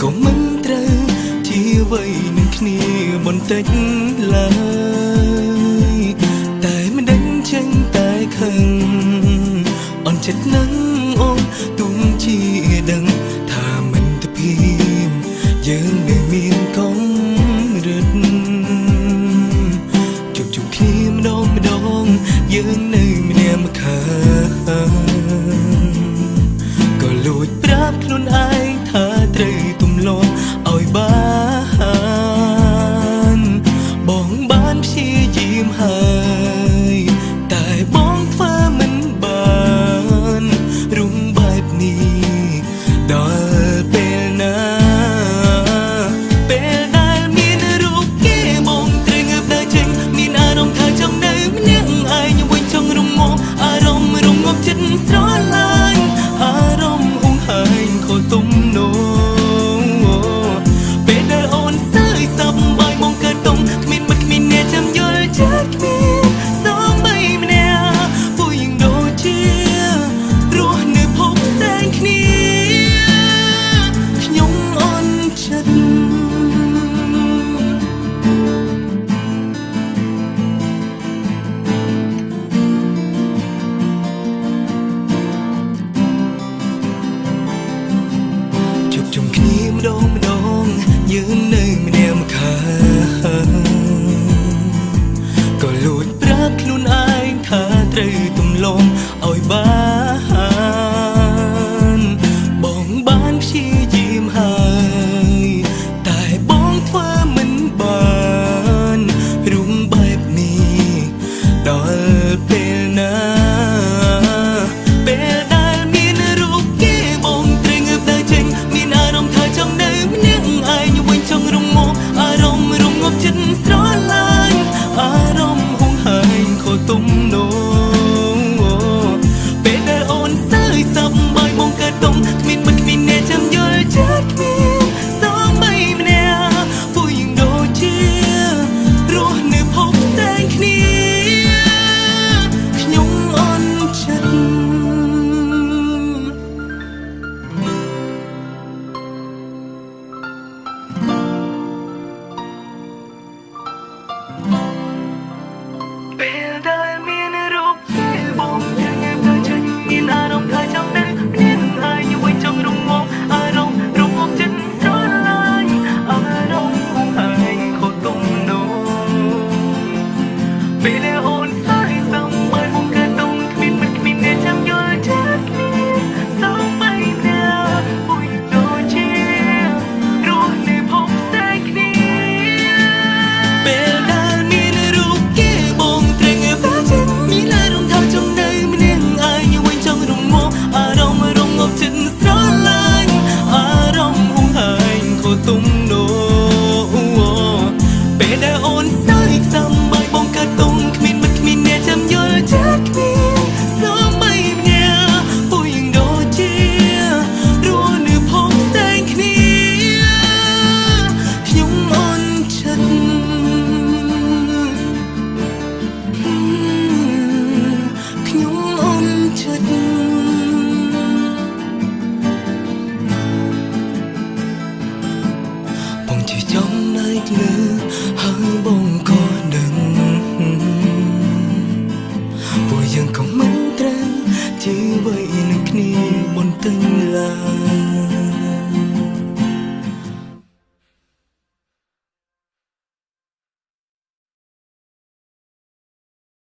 ក៏មិនត្រូវជាអ្វីនឹងគ្នាបន្តិចឡើយតែមិនដឹងចេញតែខឹងអន់ចិត្តនឹងអូនទុំជាដឹងថាមិនទៅភៀមយើងនៅមានកំរិតជុំគ្នាម្ដងយើងនៅម្នាក់ម្ខាងក៏លួចប្រាប់ខ្លួនឯងថាត្រូវទំលាប់ឲ្យបានព្យាយាមហើយតែបងធ្វើមិនបានរុំបែបនេះដល់ពេលណាពេលដែលមានរូបគេបងត្រូវងើបដើរចេញមានអារម្មណ៍ថាចង់នៅម្នាក់ឯងវិញចង់រងប់អារម្មណ៍រងប់ចិត្តស្រឡាញ់អារម្មណ៍ហួងហែងខូចទំនោរពេលដែលអូនសើចសប្បាយមកកើតតុងគ្មានបាត់គ្មានអ្នកចាំយល់ចិត្តគ្មានសំបីម្នាក់ពួកយើងដូចជារស់នៅភពផ្សេងគ្នាខ្ញុំអន់ចិត្តជុំគ្នាម្ដងយើងនៅម្នាក់ម្ខាងក៏លួចប្រាប់ខ្លួនឯងថាត្រូវទំលំឲ្យបានព្យាយាមហើយតែបងធ្វើមិនបានរុំបែបនេះដល់ពេលណាពេលដែលមានរូបគេបងត្រូវងើបដើរចេញមានអារម្មណ៍ថាចង់នៅម្នាក់ឯងវិញចង់រងប់អារម្មណ៍រងប់ចិត្តស្រឡាញ់អារម្មណ៍ហួងហែងខូចទំនោរពេលដែលអូនសើចសប្បាយមកកើតតុងគ្មានបាត់គ្មានអ្នកចាំយល់ចិត្តគ្មានសំបីម្នាក់ពួកយើងដូចជារស់នៅភពផ្សេងគ្នាខ្ញុំអន់ចិត្តពេលដែលមានរូបគេបងយើងទៅចេញមានអារម្មណ៍ថាចង់នៅម្នាក់ឯងវិញចង់រងប់អារម្មណ៍រងប់ចិត្តស្រឡាញ់អារម្មណ៍ហួងហែងខូចទំនោរពេលដែលអូនសើចសប្បាយមកកើតតុងគ្មានបាត់គ្មានអ្នកចាំយល់ចិត្តគ្នាសំបីម្នាក់ពួកយើងដូចជារស់នៅភពផ្សេងគ្នាពេលដែលមានរូបគេបងត្រូវងើបដើរចេញមានអារម្មណ៍ថាចង់នៅម្នាក់ឯងវិញចង់រងប់អារម្មណ៍រងប់ចិត្តស្រឡាញ់អារម្មណ៍ហួងហែងខូចទំនោរពេលដែលអូនសើចសប្បាយបងកើតតុងគ្មានបាត់គ្មានអ្នកចាំយល់ចិត្តគ្មានសំបីម្នាក់ពួកយើងដូចជារស់នៅភពផ្សេងគ្នាខ្ញុំអន់ចិត្តខ្ញុំអន់ចិត្តបងជាចំណែកលើហើយបងក៏ដឹងពួកយើងក៏